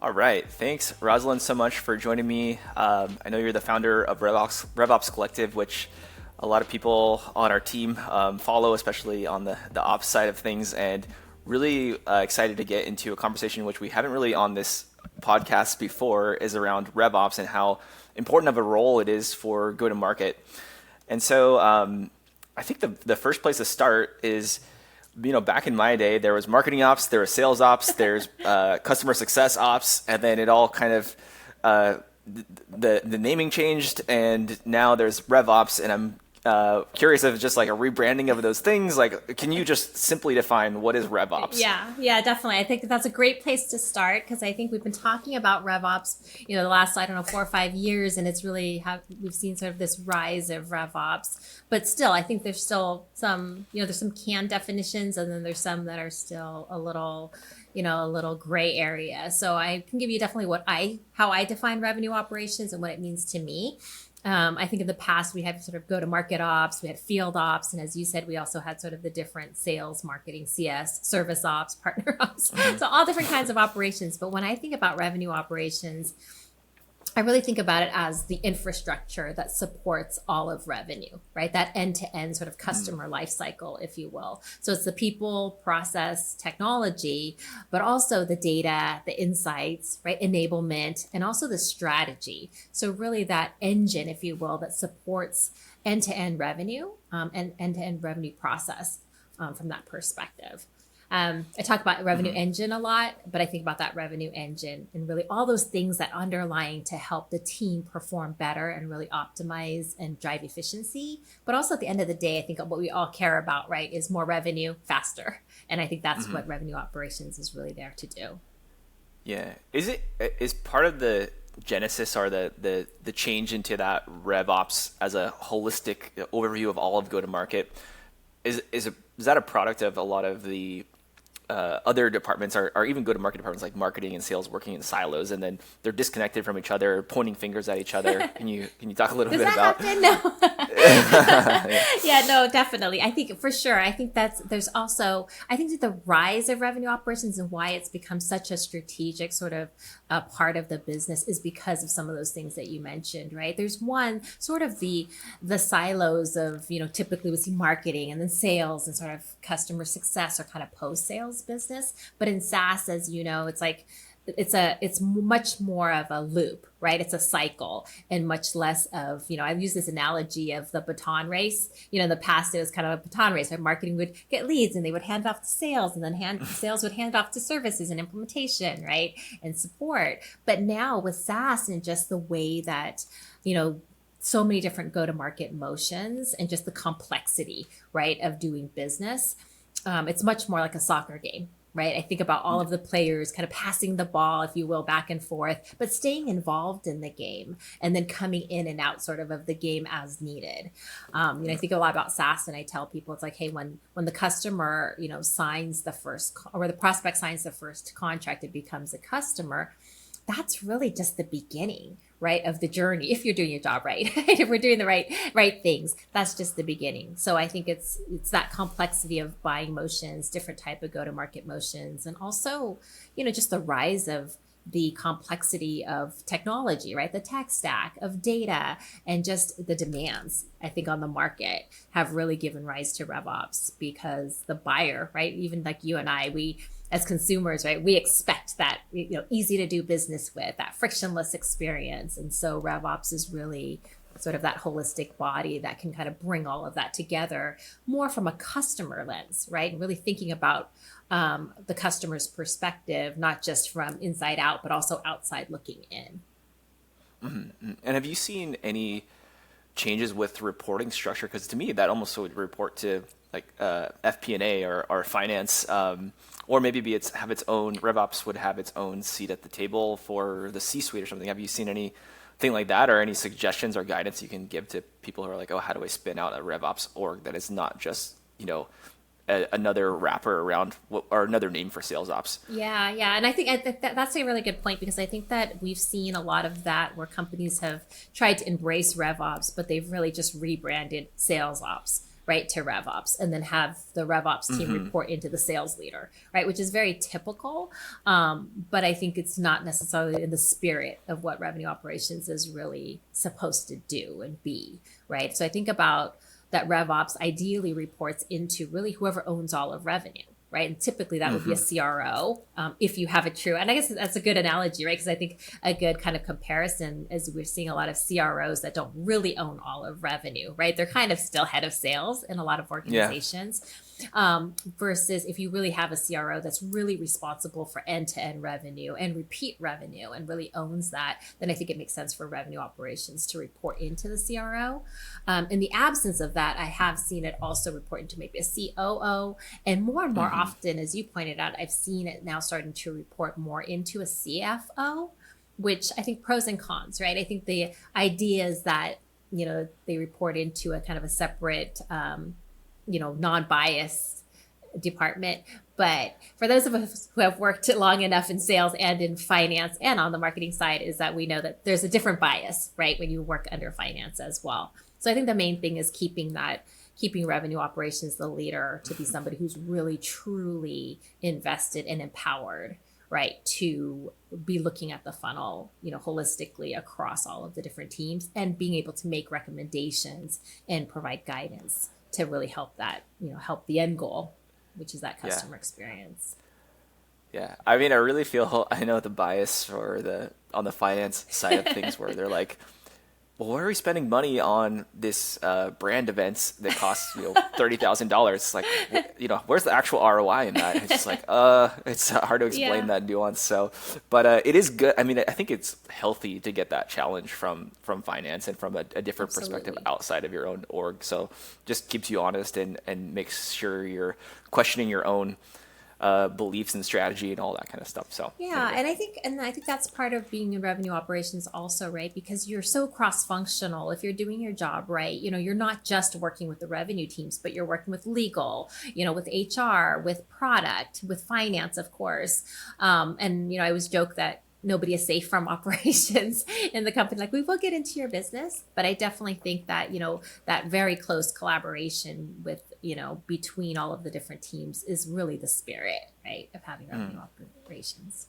All right. Thanks, Rosalyn, so much for joining me. I know you're the founder of RevOps Collective, which a lot of people on our team follow, especially on the ops side of things, and really excited to get into a conversation which we haven't really on this podcast before is around RevOps and how important of a role it is for go-to-market. And so I think the first place to start is, back in my day, there was marketing ops, there was sales ops, there's customer success ops, and then it all kind of, the naming changed, and now there's RevOps, and I'm curious if it's just like a rebranding of those things. Like, can you just simply define what is RevOps? Yeah, definitely. I think that's a great place to start because I think we've been talking about RevOps, the last, 4 or 5 years, and it's really we've seen sort of this rise of RevOps. But still, I think there's still some, there's some canned definitions, and then there's some that are still a little gray area. So I can give you definitely how I define revenue operations and what it means to me. I think in the past we had sort of go-to-market ops, we had field ops, and as you said, we also had sort of the different sales, marketing, CS, service ops, partner ops. So all different kinds of operations. But when I think about revenue operations, I really think about it as the infrastructure that supports all of revenue, right? That end-to-end sort of customer life cycle, if you will. So it's the people, process, technology, but also the data, the insights, right? Enablement, and also the strategy. So really that engine, if you will, that supports end-to-end revenue and end-to-end revenue process from that perspective. I talk about revenue engine a lot, but I think about that revenue engine and really all those things that underlying to help the team perform better and really optimize and drive efficiency. But also at the end of the day, I think what we all care about, right, is more revenue faster. And I think that's what revenue operations is really there to do. Yeah. Is part of the genesis or the change into that RevOps as a holistic overview of all of go-to-market, is that a product of a lot of the other departments or even go-to-market departments like marketing and sales working in silos, and then they're disconnected from each other, pointing fingers at each other? Can you talk a little bit about? Does that happen? No. Yeah, no, definitely. I think for sure. I think there's also, I think that the rise of revenue operations and why it's become such a strategic sort of part of the business is because of some of those things that you mentioned, right? There's one sort of the silos of, typically we see marketing and then sales and sort of customer success or kind of post-sales business. But in SaaS, as you know, it's like, it's much more of a loop, right? It's a cycle and much less of, I use this analogy of the baton race. In the past, it was kind of a baton race where marketing would get leads and they would hand off to sales, and then sales would hand off to services and implementation, right? And support. But now with SaaS and just the way that, so many different go-to-market motions and just the complexity, right, of doing business, it's much more like a soccer game. Right. I think about all of the players kind of passing the ball, if you will, back and forth, but staying involved in the game and then coming in and out sort of the game as needed. I think a lot about SaaS, and I tell people it's like, hey, when the customer, signs the first or the prospect signs the first contract, it becomes a customer. That's really just the beginning, right, of the journey. If you're doing your job right, if we're doing the right things, that's just the beginning. So I think it's that complexity of buying motions, different type of go-to-market motions, and also, just the rise of the complexity of technology, right? The tech stack of data and just the demands, I think, on the market have really given rise to RevOps because the buyer, right? Even like you and I, as consumers, right, we expect that, easy to do business with, that frictionless experience. And so RevOps is really sort of that holistic body that can kind of bring all of that together more from a customer lens, right? And really thinking about the customer's perspective, not just from inside out, but also outside looking in. Mm-hmm. And have you seen any changes with reporting structure? Because to me, that almost would report to like FP&A or finance, or maybe have its own, RevOps would have its own seat at the table for the C-suite or something. Have you seen anything like that, or any suggestions or guidance you can give to people who are like, oh, how do I spin out a RevOps org that is not just, another wrapper around or another name for sales ops? Yeah. And I think that's a really good point, because I think that we've seen a lot of that where companies have tried to embrace RevOps, but they've really just rebranded sales ops. right, to RevOps, and then have the RevOps team report into the sales leader, right, which is very typical. But I think it's not necessarily in the spirit of what revenue operations is really supposed to do and be, right? So I think about that RevOps ideally reports into really whoever owns all of revenue, right? And typically that would be a CRO, if you have a true, and I guess that's a good analogy, right? Because I think a good kind of comparison is we're seeing a lot of CROs that don't really own all of revenue, right? They're kind of still head of sales in a lot of organizations. Versus if you really have a CRO that's really responsible for end-to-end revenue and repeat revenue and really owns that, then I think it makes sense for revenue operations to report into the CRO. In the absence of that, I have seen it also report into maybe a COO, and more often, as you pointed out, I've seen it now starting to report more into a CFO, which I think pros and cons, right? I think the idea is that, they report into a kind of a separate, non-biased department. But for those of us who have worked long enough in sales and in finance and on the marketing side, is that we know that there's a different bias, right, when you work under finance as well. So I think the main thing is keeping revenue operations the leader to be somebody who's really truly invested and empowered, right, to be looking at the funnel, holistically across all of the different teams and being able to make recommendations and provide guidance to really help that, help the end goal, which is that customer experience. Yeah. I mean, I really feel, I know the bias on the finance side of things where they're like, well, why are we spending money on this brand events that cost $30,000? It's like, where's the actual ROI in that? It's just like, it's hard to explain that nuance. So, but it is good. I mean, I think it's healthy to get that challenge from finance and from a different perspective outside of your own org. So, just keeps you honest and makes sure you're questioning your own beliefs and strategy and all that kind of stuff. So and I think that's part of being in revenue operations also, right? Because you're so cross-functional. If you're doing your job right, you're not just working with the revenue teams, but you're working with legal, with HR, with product, with finance, of course. And I always joke that nobody is safe from operations in the company. Like, we will get into your business, but I definitely think that, that very close collaboration with, between all of the different teams is really the spirit, right, of having revenue operations.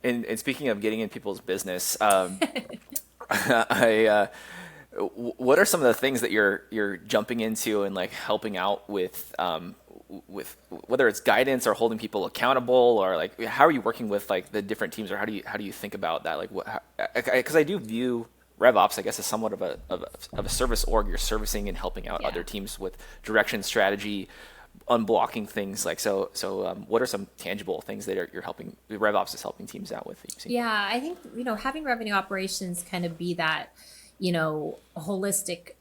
And speaking of getting in people's business, what are some of the things that you're jumping into and like helping out with whether it's guidance or holding people accountable, or like how are you working with like the different teams, or how do you think about that? Like, because I do view RevOps, I guess, as somewhat of a service org. You're servicing and helping out other teams with direction, strategy, unblocking things. Like, so what are some tangible things that you're helping RevOps is helping teams out with? Yeah, I think having revenue operations kind of be that holistic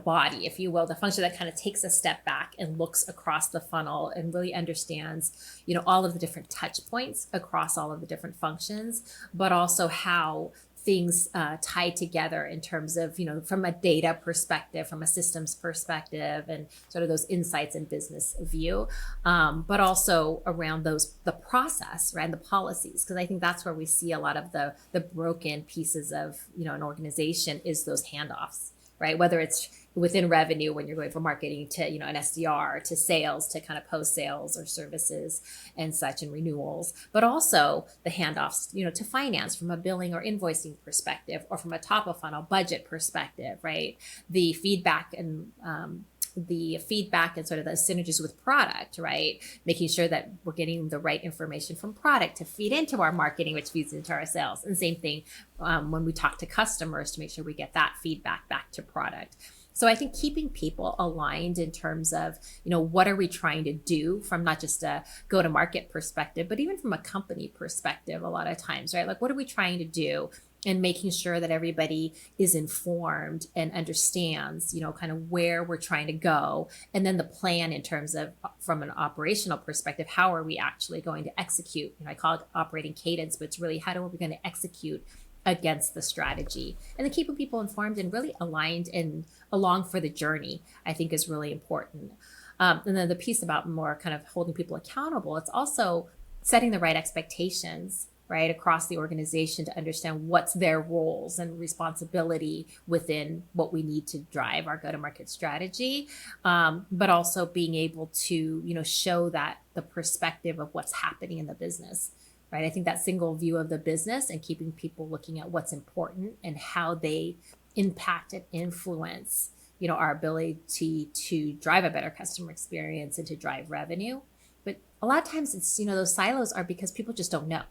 body, if you will, the function that kind of takes a step back and looks across the funnel and really understands, all of the different touch points across all of the different functions, but also how things tie together in terms of, from a data perspective, from a systems perspective, and sort of those insights and business view, but also around the process, right, and the policies, because I think that's where we see a lot of the broken pieces of, an organization is those handoffs, right? Whether it's within revenue when you're going from marketing to, an SDR, to sales, to kind of post-sales or services and such, and renewals, but also the handoffs, to finance from a billing or invoicing perspective, or from a top of funnel budget perspective, right? The feedback and sort of the synergies with product, right? Making sure that we're getting the right information from product to feed into our marketing, which feeds into our sales. And same thing when we talk to customers, to make sure we get that feedback back to product. So I think keeping people aligned in terms of, what are we trying to do from not just a go-to-market perspective, but even from a company perspective a lot of times, right? Like, what are we trying to do? And making sure that everybody is informed and understands, kind of where we're trying to go. And then the plan in terms of, from an operational perspective, how are we actually going to execute? I call it operating cadence, but it's really how are we going to execute against the strategy, and then keeping people informed and really aligned and along for the journey, I think, is really important. And then the piece about more kind of holding people accountable, it's also setting the right expectations right, across the organization to understand what's their roles and responsibility within what we need to drive our go-to-market strategy, but also being able to, show that the perspective of what's happening in the business, right? I think that single view of the business and keeping people looking at what's important and how they impact and influence, our ability to drive a better customer experience and to drive revenue. But a lot of times it's, those silos are because people just don't know,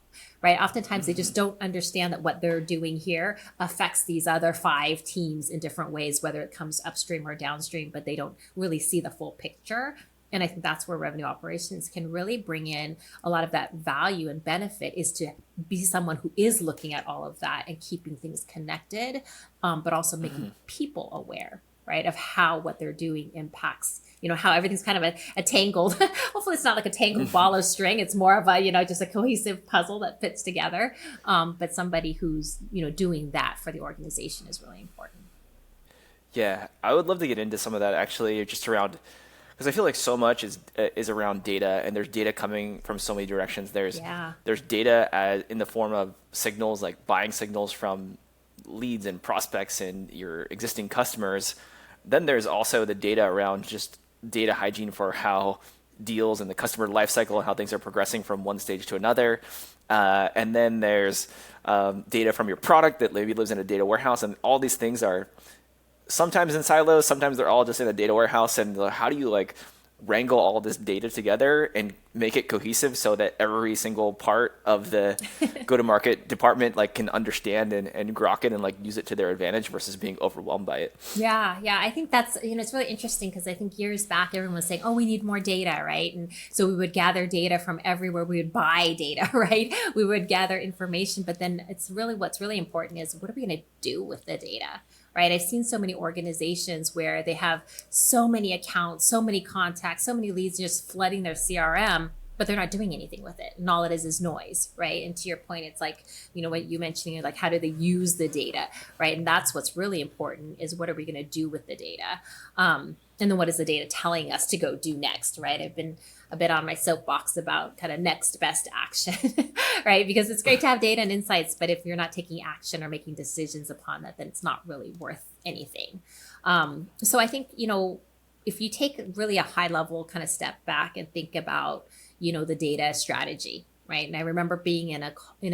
right? Oftentimes they just don't understand that what they're doing here affects these other 5 teams in different ways, whether it comes upstream or downstream, but they don't really see the full picture. And I think that's where revenue operations can really bring in a lot of that value and benefit, is to be someone who is looking at all of that and keeping things connected, but also making people aware, right, of how what they're doing impacts, how everything's kind of a tangled, hopefully it's not like a tangled ball of string. It's more of a, just a cohesive puzzle that fits together. But somebody who's, doing that for the organization is really important. Yeah, I would love to get into some of that actually, just around, because I feel like so much is around data, and there's data coming from so many directions. There's data in the form of signals, like buying signals from leads and prospects and your existing customers. Then there's also the data around just data hygiene for how deals and the customer lifecycle and how things are progressing from one stage to another. And then there's data from your product that maybe lives in a data warehouse, and all these things are sometimes in silos, sometimes they're all just in a data warehouse. And how do you wrangle all this data together and make it cohesive so that every single part of the go-to-market department can understand and grok it and use it to their advantage versus being overwhelmed by it? Yeah. I think that's, it's really interesting, because I think years back everyone was saying, oh, we need more data, right? And so we would gather data from everywhere. We would buy data, right? We would gather information, but then what's really important is, what are we going to do with the data? Right? I've seen so many organizations where they have so many accounts, so many contacts, so many leads just flooding their CRM, but they're not doing anything with it. And all it is noise, right? And to your point, it's what you mentioned, how do they use the data, right? And that's what's really important, is what are we going to do with the data? And then what is the data telling us to go do next, right? I've been a bit on my soapbox about kind of next best action, right? Because it's great to have data and insights, but if you're not taking action or making decisions upon that, then it's not really worth anything. So I think, if you take really a high level kind of step back and think about, the data strategy, right? And I remember being in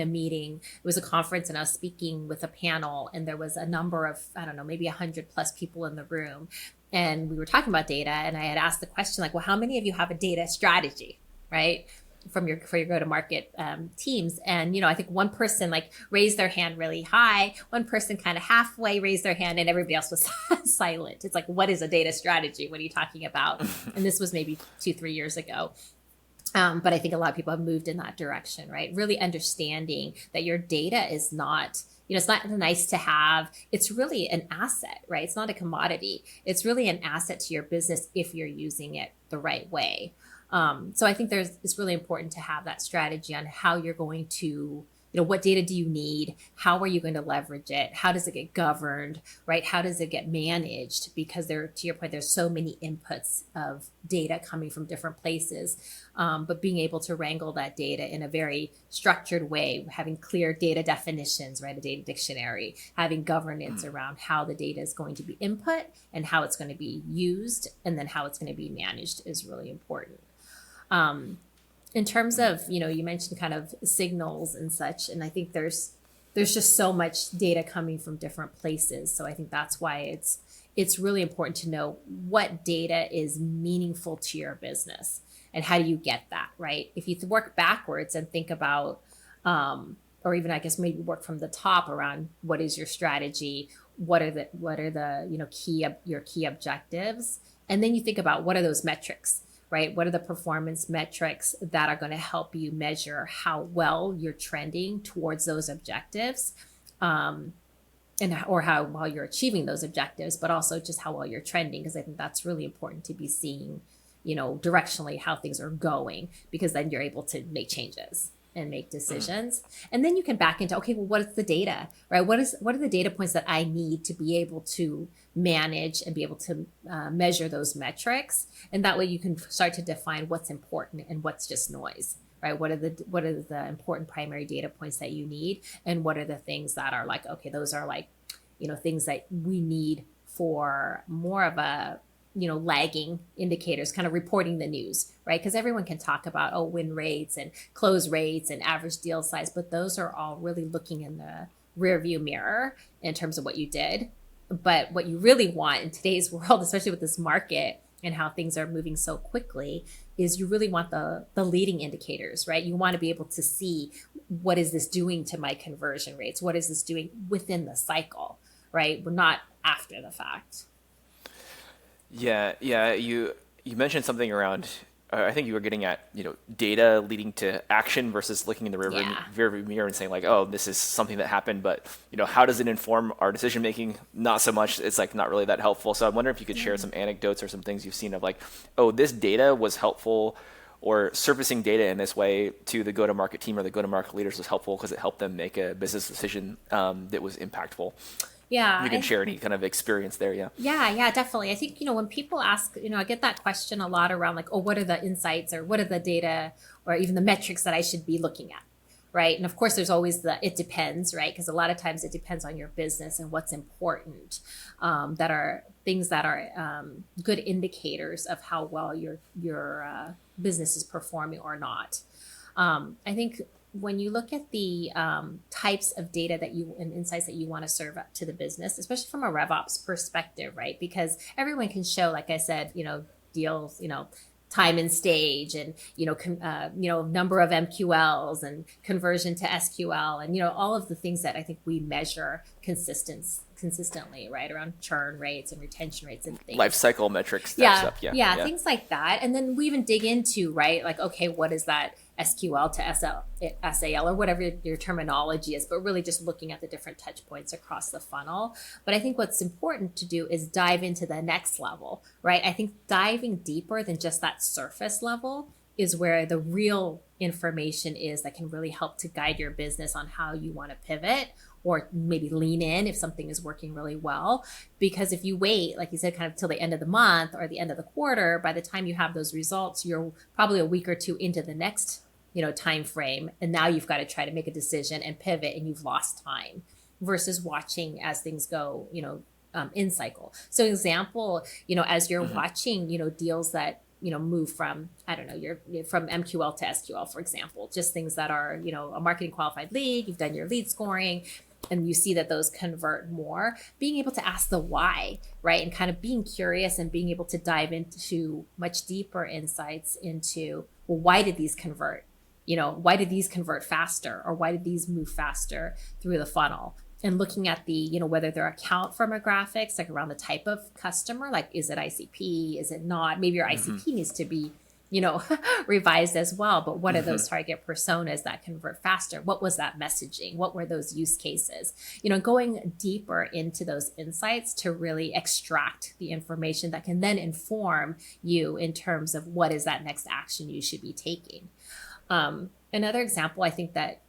a meeting, it was a conference, and I was speaking with a panel, and there was a number of, I don't know, maybe 100 plus people in the room. And we were talking about data, and I had asked the question, well, how many of you have a data strategy, right? For your go-to-market teams. And, I think one person raised their hand really high, one person kind of halfway raised their hand, and everybody else was silent. It's what is a data strategy? What are you talking about? And this was maybe 2-3 years ago. But I think a lot of people have moved in that direction, right? Really understanding that your data is not, it's not nice to have. It's really an asset, right? It's not a commodity. It's really an asset to your business if you're using it the right way. So I think it's really important to have that strategy on how you're going to, what data do you need? How are you going to leverage it? How does it get governed, right? How does it get managed? Because to your point, there's so many inputs of data coming from different places, but being able to wrangle that data in a very structured way, having clear data definitions, right? A data dictionary, having governance around how the data is going to be input and how it's going to be used, and then how it's going to be managed is really important. In terms of, you mentioned kind of signals and such, and I think there's just so much data coming from different places. So I think that's why it's really important to know what data is meaningful to your business and how do you get that, right? If you work backwards and think about, or even I guess maybe work from the top around what is your strategy, what are the your key objectives, and then you think about what are those metrics. Right? What are the performance metrics that are going to help you measure how well you're trending towards those objectives, or how well you're achieving those objectives, but also just how well you're trending, because I think that's really important to be seeing, directionally how things are going, because then you're able to make changes and make decisions. And then you can back into, okay, well, what is the data, right? What are the data points that I need to be able to manage and be able to measure those metrics? And that way you can start to define what's important and what's just noise, right? What are the important primary data points that you need? And what are the things that are like, okay, those are like, things that we need for more of a, lagging indicators, kind of reporting the news, right? Because everyone can talk about, win rates and close rates and average deal size, but those are all really looking in the rear view mirror in terms of what you did. But what you really want in today's world, especially with this market and how things are moving so quickly, is you really want the leading indicators, right? You want to be able to see, what is this doing to my conversion rates? What is this doing within the cycle, right? We're not after the fact. Yeah, yeah. You mentioned something around. I think you were getting at data leading to action versus looking in the rearview mirror and saying like, oh, this is something that happened, but how does it inform our decision making? Not so much. It's like not really that helpful. So I'm wondering if you could share some anecdotes or some things you've seen of like, oh, this data was helpful, or surfacing data in this way to the go-to-market team or the go-to-market leaders was helpful because it helped them make a business decision that was impactful. Yeah. You can share any kind of experience there. Yeah. Yeah, definitely. I think, when people ask, I get that question a lot around like, oh, what are the insights or what are the data or even the metrics that I should be looking at? Right. And of course, there's always it depends, right? Because a lot of times it depends on your business and what's important, that are things that are good indicators of how well your business is performing or not. I think when you look at the types of data and insights that you want to serve up to the business, especially from a RevOps perspective, right? Because everyone can show, like I said, deals, time and stage and, number of MQLs and conversion to SQL and, all of the things that I think we measure consistently, right? Around churn rates and retention rates and things. Life cycle metrics. Yeah, things like that. And then we even dig into, right? Like, okay, what is that SQL to SAL or whatever your terminology is, but really just looking at the different touch points across the funnel. But I think what's important to do is dive into the next level, right? I think diving deeper than just that surface level is where the real information is that can really help to guide your business on how you want to pivot or maybe lean in if something is working really well. Because if you wait, like you said, kind of till the end of the month or the end of the quarter, by the time you have those results, you're probably a week or two into the next time frame. And now you've got to try to make a decision and pivot and you've lost time versus watching as things go, in cycle. So example, as you're watching, deals that, move from, I don't know, you're from MQL to SQL, for example, just things that are, a marketing qualified lead, you've done your lead scoring and you see that those convert more, being able to ask the why, right? And kind of being curious and being able to dive into much deeper insights into, well, why did these convert? Why did these convert faster or why did these move faster through the funnel? And looking at the, whether they're account firmographics, like around the type of customer, like is it ICP, is it not? Maybe your ICP needs to be, revised as well. But what are those target personas that convert faster? What was that messaging? What were those use cases? Going deeper into those insights to really extract the information that can then inform you in terms of what is that next action you should be taking. Another example, I think that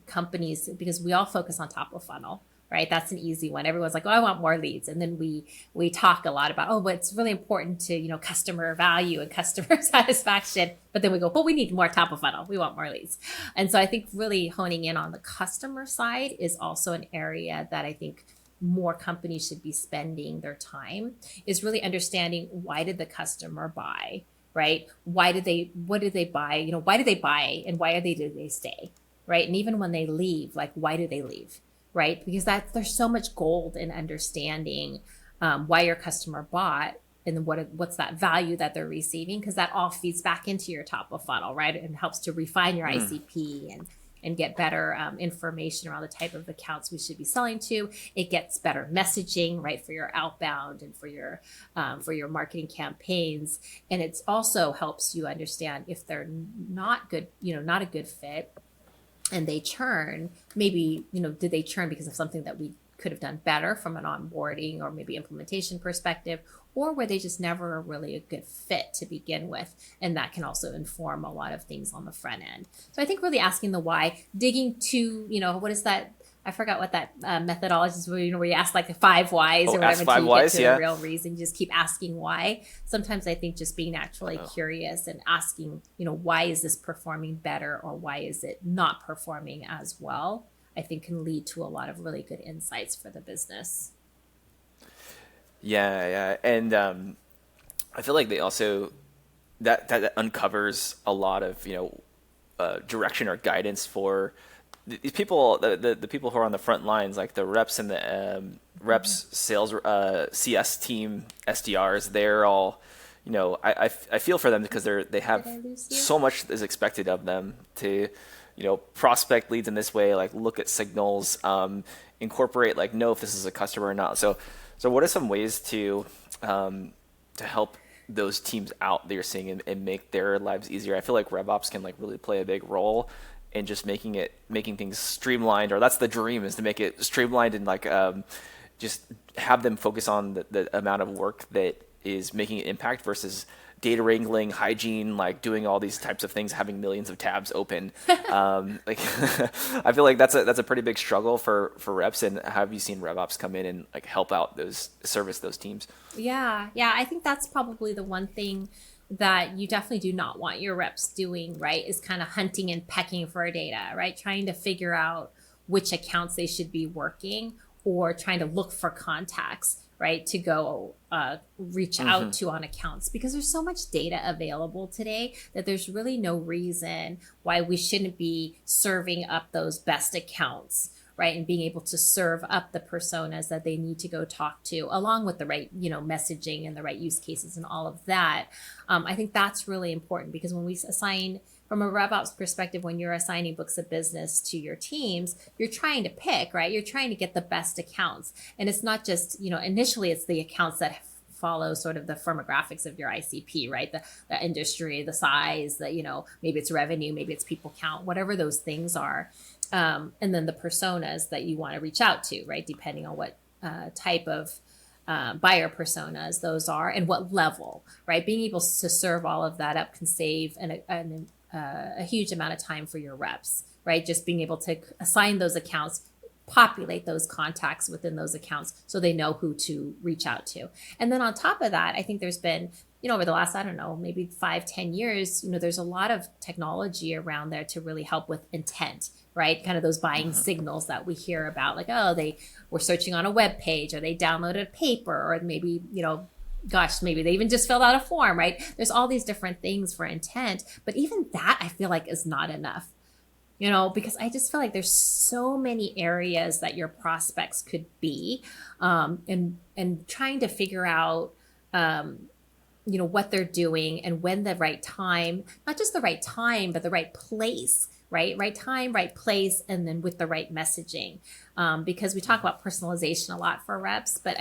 companies, because we all focus on top of funnel, right? That's an easy one. Everyone's like, oh, I want more leads. And then we talk a lot about, but it's really important to, customer value and customer satisfaction. But then we go, but we need more top of funnel. We want more leads. And so I think really honing in on the customer side is also an area that I think more companies should be spending their time, is really understanding, why did the customer buy, right? What did they buy? Why did they buy and why did they stay, right? And even when they leave, like, why do they leave, right? Because there's so much gold in understanding why your customer bought and then what's that value that they're receiving, because that all feeds back into your top of funnel, right? And helps to refine your ICP and get better information around the type of accounts we should be selling to. It gets better messaging, right, for your outbound and for your marketing campaigns. And it also helps you understand if they're not good, not a good fit, and they churn, maybe, did they churn because of something that we could have done better from an onboarding or maybe implementation perspective, or were they just never really a good fit to begin with? And that can also inform a lot of things on the front end. So I think really asking the why, digging to, what is that? I forgot what that methodology is, where you ask like 5 whys or whatever until you get to the real reason. You just keep asking why. Sometimes I think just being naturally curious and asking, why is this performing better or why is it not performing as well, I think can lead to a lot of really good insights for the business. Yeah. And I feel like they also, that uncovers a lot of, direction or guidance for these people, the people who are on the front lines, like the reps and the reps, sales, CS team, SDRs. They're all, I feel for them because they have so much is expected of them to, prospect leads in this way, like look at signals, incorporate, like know if this is a customer or not. So what are some ways to help those teams out that you're seeing and make their lives easier? I feel like RevOps can like really play a big role in just making things streamlined, or that's the dream, is to make it streamlined and like just have them focus on the amount of work that is making an impact versus data wrangling, hygiene, like doing all these types of things, having millions of tabs open. Like I feel like that's a pretty big struggle for reps. And have you seen RevOps come in and like help out service those teams? Yeah. I think that's probably the one thing that you definitely do not want your reps doing, right, is kind of hunting and pecking for data, right? Trying to figure out which accounts they should be working or trying to look for contacts, right, to go reach out to on accounts, because there's so much data available today that there's really no reason why we shouldn't be serving up those best accounts, right, and being able to serve up the personas that they need to go talk to, along with the right, messaging and the right use cases and all of that. I think that's really important, because when we assign, from a RevOps perspective, when you're assigning books of business to your teams, you're trying to pick, right? You're trying to get the best accounts. And it's not just, initially it's the accounts that follow sort of the firmographics of your ICP, right? The industry, the size, maybe it's revenue, maybe it's people count, whatever those things are. And then the personas that you want to reach out to, right? Depending on what type of buyer personas those are and what level, right? Being able to serve all of that up can save a huge amount of time for your reps, right? Just being able to assign those accounts, populate those contacts within those accounts so they know who to reach out to. And then on top of that, I think there's been, over the last, maybe 5-10 years, there's a lot of technology around there to really help with intent, right? Kind of those buying signals that we hear about, like, oh, they were searching on a web page, or they downloaded a paper, or maybe, maybe they even just filled out a form, right? There's all these different things for intent, but even that I feel like is not enough, because I just feel like there's so many areas that your prospects could be, and trying to figure out, what they're doing and when the right time, not just the right time, but the right place, right? Right time, right place, and then with the right messaging. Because we talk about personalization a lot for reps, but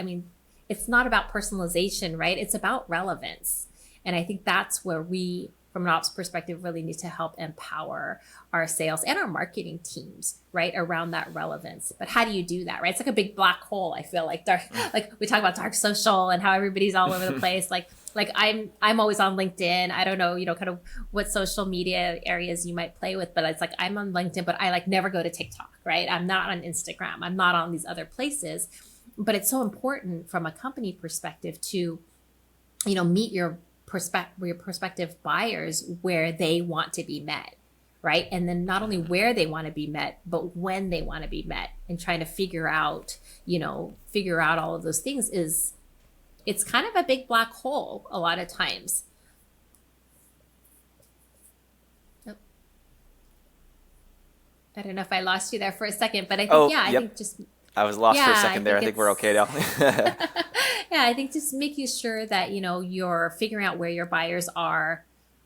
it's not about personalization, right? It's about relevance. And I think that's where we, from an ops perspective, really need to help empower our sales and our marketing teams, right, around that relevance. But how do you do that, right? It's like a big black hole. I feel like like we talk about dark social and how everybody's all over the place. Like I'm always on LinkedIn. I don't know, kind of what social media areas you might play with, but it's like I'm on LinkedIn, but I never go to TikTok, right? I'm not on Instagram. I'm not on these other places. But it's so important from a company perspective to, meet your prospective buyers where they want to be met, right? And then not only where they want to be met, but when they want to be met, and trying to figure out all of those things it's kind of a big black hole a lot of times. Nope. I don't know if I lost you there for a second, but I think, I think just... I was lost for a second there. I think we're okay now. Yeah, I think just making sure that, you're figuring out where your buyers are,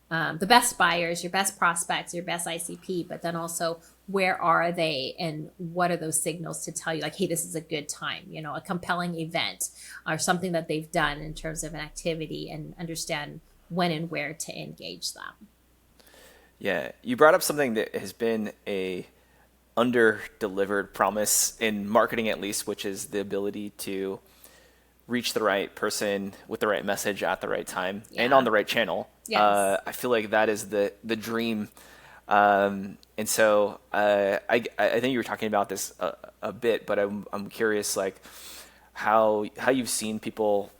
the best buyers, your best prospects, your best ICP, but then also where are they and what are those signals to tell you, like, hey, this is a good time, a compelling event or something that they've done in terms of an activity, and understand when and where to engage them. Yeah, you brought up something that has been a under-delivered promise in marketing, at least, which is the ability to reach the right person with the right message at the right time and on the right channel. Yes. I feel like that is the dream And so I think you were talking about this a bit, but I'm curious, like how you've seen people,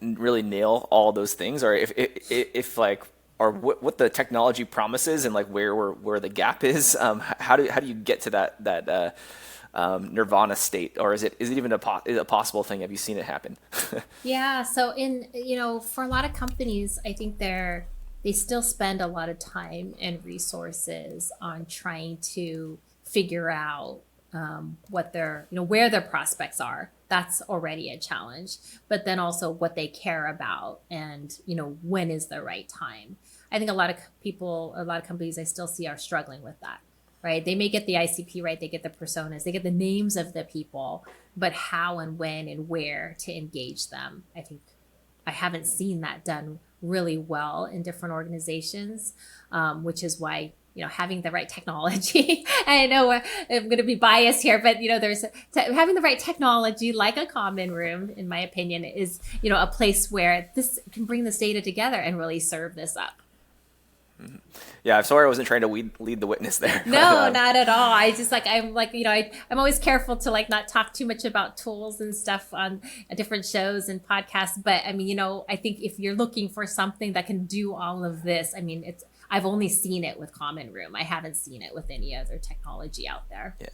really nail all those things, or if like, or what the technology promises and like where the gap is. How do you get to that nirvana state, or is it even is it a possible thing? Have you seen it happen? Yeah. So for a lot of companies, I think they still spend a lot of time and resources on trying to figure out what their, where their prospects are. That's already a challenge. But then also what they care about and, when is the right time. I think a lot of companies I still see are struggling with that, right? They may get the ICP right, they get the personas, they get the names of the people, but how and when and where to engage them. I think I haven't seen that done really well in different organizations, which is why having the right technology. I know I'm going to be biased here, but there's having the right technology, like a common room, in my opinion, is a place where this can bring this data together and really serve this up. Yeah, I'm sorry I wasn't trying to lead the witness there. No, not at all. I just I'm always careful to not talk too much about tools and stuff on different shows and podcasts. But I think if you're looking for something that can do all of this, I've only seen it with Common Room. I haven't seen it with any other technology out there. Yeah.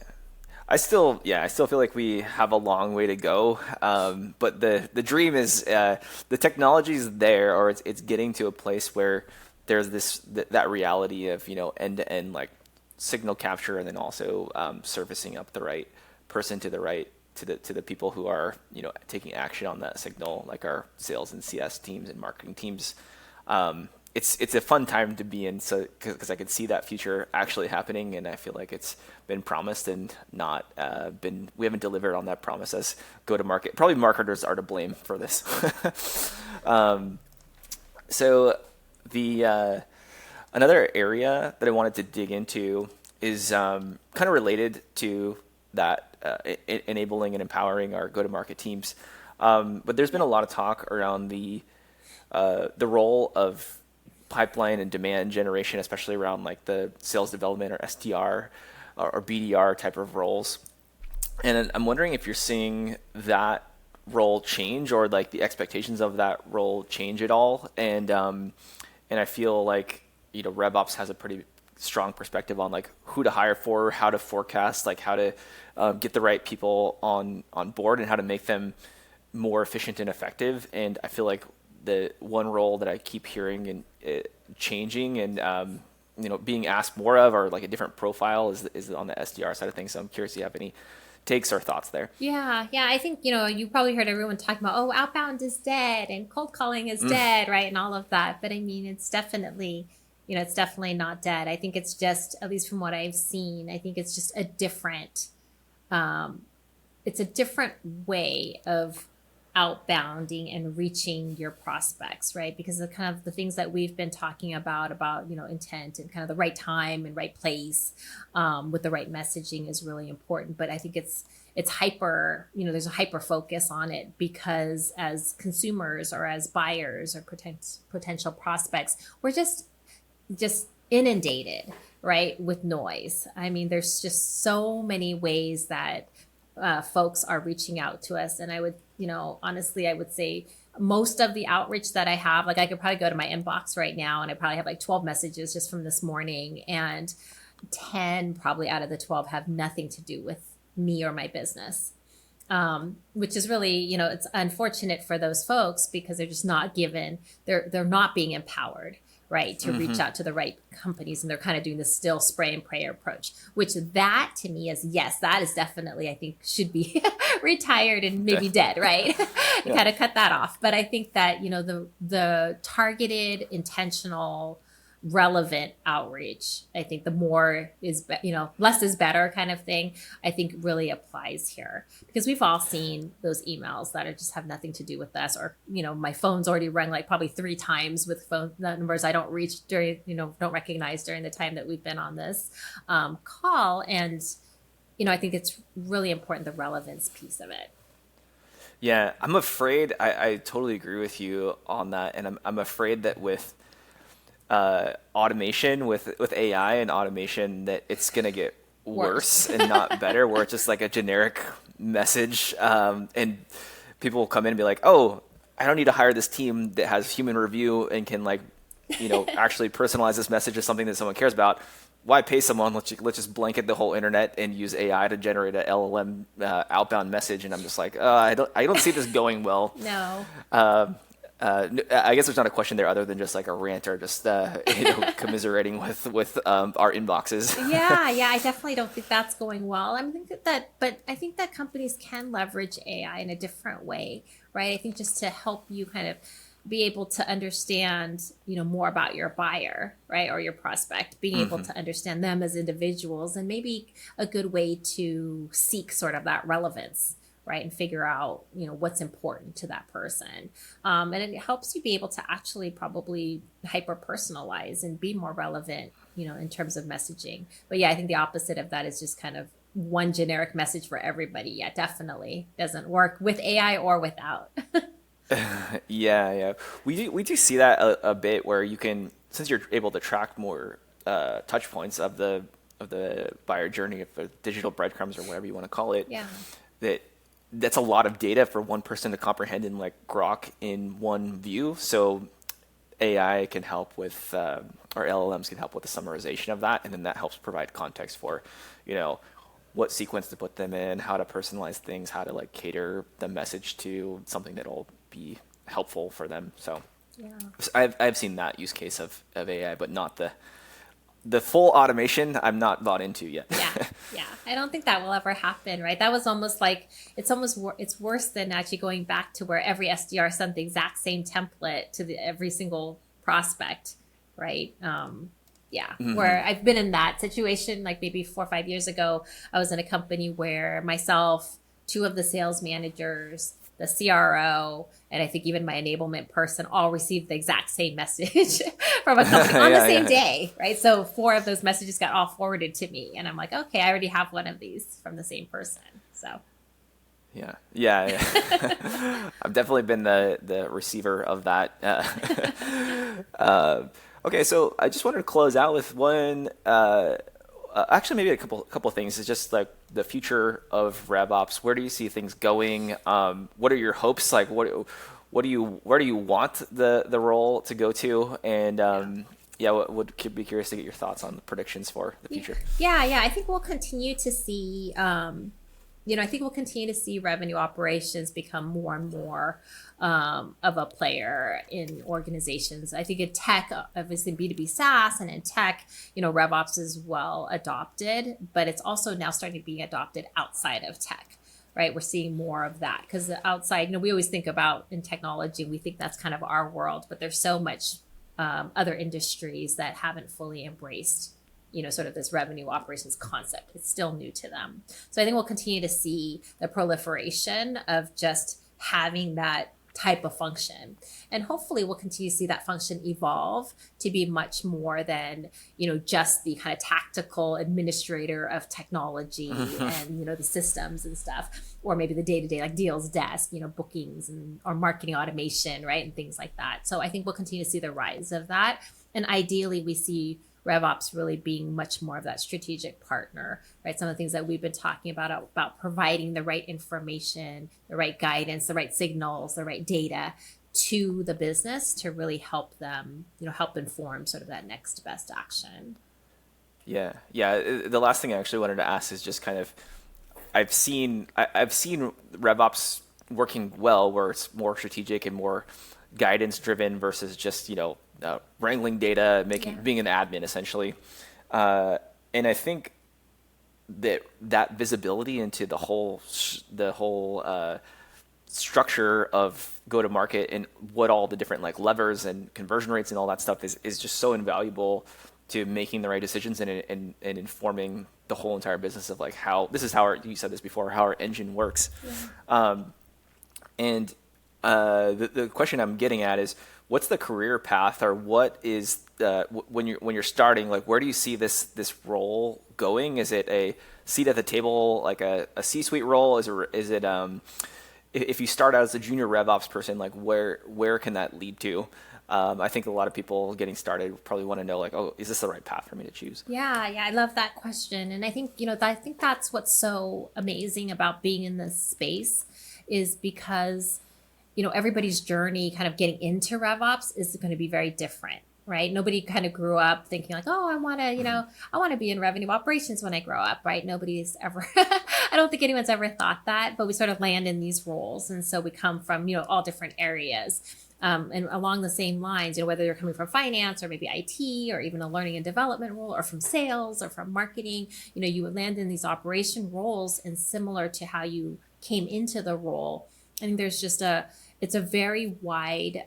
I still feel like we have a long way to go. But the dream is the technology is there, or it's getting to a place where there's that reality of end to end like signal capture, and then also surfacing up the right person to the people who are taking action on that signal, like our sales and CS teams and marketing teams. It's a fun time to be in, so because I could see that future actually happening, and I feel like it's been promised and not we haven't delivered on that promise as go to market. Probably marketers are to blame for this. So the another area that I wanted to dig into is kind of related to that, enabling and empowering our go-to-market teams. But there's been a lot of talk around the role of pipeline and demand generation, especially around like the sales development or SDR or BDR type of roles. And I'm wondering if you're seeing that role change, or like the expectations of that role change at all. And I feel like RevOps has a pretty strong perspective on like who to hire for, how to forecast, like how to get the right people on board, and how to make them more efficient and effective. And I feel like the one role that I keep hearing and changing and being asked more of, or like a different profile, is on the SDR side of things. So I'm curious if you have any takes or thoughts there. Yeah. I think you probably heard everyone talking about, outbound is dead and cold calling is dead, right, and all of that. But it's definitely not dead. I think it's just, at least from what I've seen, I think it's just a different way of outbounding and reaching your prospects, right? Because the kind of the things that we've been talking about intent and kind of the right time and right place with the right messaging is really important. But I think it's hyper, there's a hyper focus on it, because as consumers or as buyers or potential prospects, we're just inundated, right, with noise. There's just so many ways that folks are reaching out to us. And I would, honestly, I would say most of the outreach that I have, like I could probably go to my inbox right now and I probably have like 12 messages just from this morning, and 10 probably out of the 12 have nothing to do with me or my business. Which is really, it's unfortunate for those folks, because they're just not given, they're not being empowered, right, to reach out to the right companies, and they're kind of doing this still spray and pray approach, which that to me is, yes, that is definitely, I think, should be retired and maybe dead, right? You kind of cut that off. But I think that, the targeted, intentional, relevant outreach, I think the more is, less is better kind of thing, I think really applies here, because we've all seen those emails that just have nothing to do with us, or, my phone's already rung like probably 3 times with phone numbers I don't reach during, don't recognize during the time that we've been on this call. And, I think it's really important, the relevance piece of it. Yeah, I'm afraid, I totally agree with you on that. And I'm afraid that with automation with AI and automation that it's going to get worse and not better, where it's just like a generic message, and people will come in and be like, oh, I don't need to hire this team that has human review and can like, actually personalize this message as something that someone cares about. Why pay someone? Let's just blanket the whole internet and use AI to generate a LLM outbound message. And I'm just like, I don't see this going well. No. I guess there's not a question there other than just like a rant or just commiserating with our inboxes. Yeah, I definitely don't think that's going well. But I think that companies can leverage AI in a different way, right? I think just to help you kind of be able to understand, more about your buyer, right? Or your prospect, being able to understand them as individuals, and maybe a good way to seek sort of that relevance, right? And figure out, what's important to that person. And it helps you be able to actually probably hyper personalize and be more relevant, in terms of messaging. But yeah, I think the opposite of that is just kind of one generic message for everybody. Yeah, definitely doesn't work with AI or without. Yeah. We do see that a bit, where you can, since you're able to track more touch points of the buyer journey, of the digital breadcrumbs or whatever you want to call it. Yeah. That's a lot of data for one person to comprehend in like Grok in one view. So AI can help with, or LLMs can help with the summarization of that, and then that helps provide context for, what sequence to put them in, how to personalize things, how to like cater the message to something that'll be helpful for them. So yeah, I've seen that use case of AI, but not the full automation. I'm not bought into yet. Yeah. I don't think that will ever happen, right? That was almost like, it's worse than actually going back to where every SDR sent the exact same template to every single prospect, right? Where I've been in that situation, like maybe 4 or 5 years ago, I was in a company where myself, 2 of the sales managers, the CRO, and I think even my enablement person all received the exact same message from a company on the same day, right? So 4 of those messages got all forwarded to me, and I'm like, okay, I already have one of these from the same person. So yeah. I've definitely been the receiver of that. Okay, so I just wanted to close out with one, actually maybe a couple of things. It's just like the future of RevOps. Where do you see things going? What are your hopes? Like, where do you want the role to go to? And would be curious to get your thoughts on the predictions for the future. Yeah. I think we'll continue to see. I think we'll continue to see revenue operations become more and more of a player in organizations. I think in tech, obviously B2B SaaS, and in tech, RevOps is well adopted, but it's also now starting to be adopted outside of tech, right? We're seeing more of that, because the outside, we always think about in technology, we think that's kind of our world, but there's so much other industries that haven't fully embraced sort of this revenue operations concept. It's still new to them. So I think we'll continue to see the proliferation of just having that type of function. And hopefully we'll continue to see that function evolve to be much more than, just the kind of tactical administrator of technology and, the systems and stuff, or maybe the day-to-day like deals desk, bookings or marketing automation, right? And things like that. So I think we'll continue to see the rise of that. And ideally we see RevOps really being much more of that strategic partner, right? Some of the things that we've been talking about providing the right information, the right guidance, the right signals, the right data to the business to really help them, help inform sort of that next best action. Yeah. The last thing I actually wanted to ask is just kind of, I've seen RevOps working well, where it's more strategic and more guidance driven versus just, wrangling data, being an admin essentially. And I think that visibility into the whole structure of go to market and what all the different like levers and conversion rates and all that stuff is just so invaluable to making the right decisions and informing the whole entire business of like you said this before, how our engine works. Yeah. And the question I'm getting at is, what's the career path, or what is when you're starting, like where do you see this role going? Is it a seat at the table, like a C-suite role? Is it if you start out as a junior RevOps person, like where can that lead to? I think a lot of people getting started probably want to know, like, oh, is this the right path for me to choose? Yeah, I love that question. And I think, I think that's what's so amazing about being in this space is because, everybody's journey kind of getting into RevOps is going to be very different, right? Nobody kind of grew up thinking like, oh, I want to, I want to be in revenue operations when I grow up, right? Nobody's ever, I don't think anyone's ever thought that, but we sort of land in these roles. And so we come from, all different areas. And along the same lines, whether you're coming from finance or maybe IT or even a learning and development role or from sales or from marketing, you would land in these operation roles, and similar to how you came into the role. I think it's a very wide,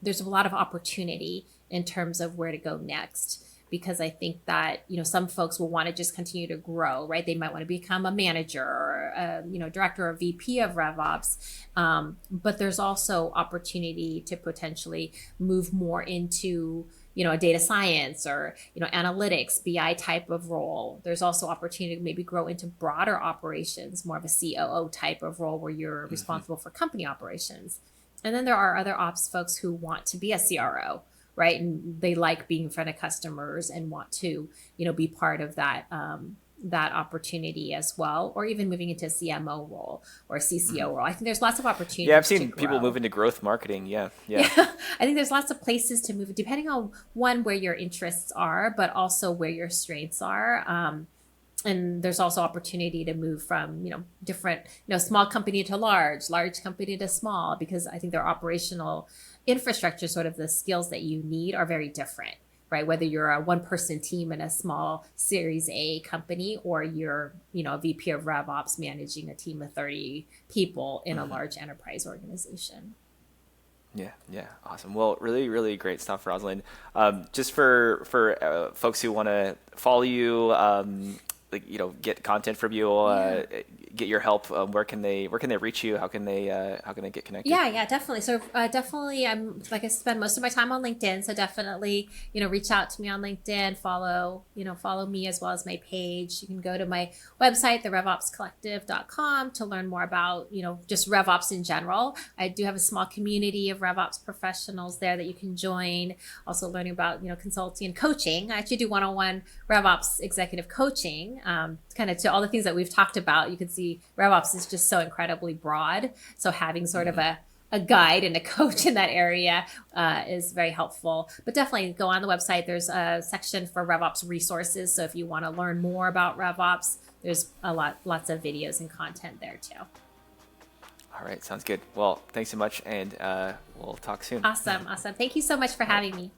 there's a lot of opportunity in terms of where to go next. Because I think that, some folks will want to just continue to grow, right? They might want to become a manager or, director or VP of RevOps. But there's also opportunity to potentially move more into, a data science or, analytics, BI type of role. There's also opportunity to maybe grow into broader operations, more of a COO type of role where you're responsible for company operations. And then there are other ops folks who want to be a CRO, right? And they like being in front of customers and want to, be part of that that opportunity as well, or even moving into a CMO role or a CCO role. I think there's lots of opportunities. Yeah, I've seen people move into growth marketing. Yeah. I think there's lots of places to move, depending on where your interests are, but also where your strengths are. And there's also opportunity to move from, different, small company to large company to small, because I think their operational infrastructure, sort of the skills that you need, are very different, right? Whether you're a one-person team in a small Series A company, or you're, a VP of RevOps managing a team of 30 people in a large enterprise organization. Yeah, awesome. Well, really, really great stuff, Rosalyn. Just for folks who want to follow you, get content from you, get your help, where can they reach you? How can they get connected? Yeah, definitely. So definitely, I'm like, I spend most of my time on LinkedIn. So definitely, reach out to me on LinkedIn, follow me as well as my page. You can go to my website, the RevOpsCollective.com, to learn more about, just RevOps in general. I do have a small community of RevOps professionals there that you can join. Also learning about, consulting and coaching. I actually do one-on-one RevOps executive coaching, kind of to all the things that we've talked about. You can see RevOps is just so incredibly broad. So having sort of a guide and a coach in that area is very helpful. But definitely go on the website. There's a section for RevOps resources. So if you want to learn more about RevOps, there's lots of videos and content there too. All right, sounds good. Well, thanks so much, and we'll talk soon. Awesome. Thank you so much for having me.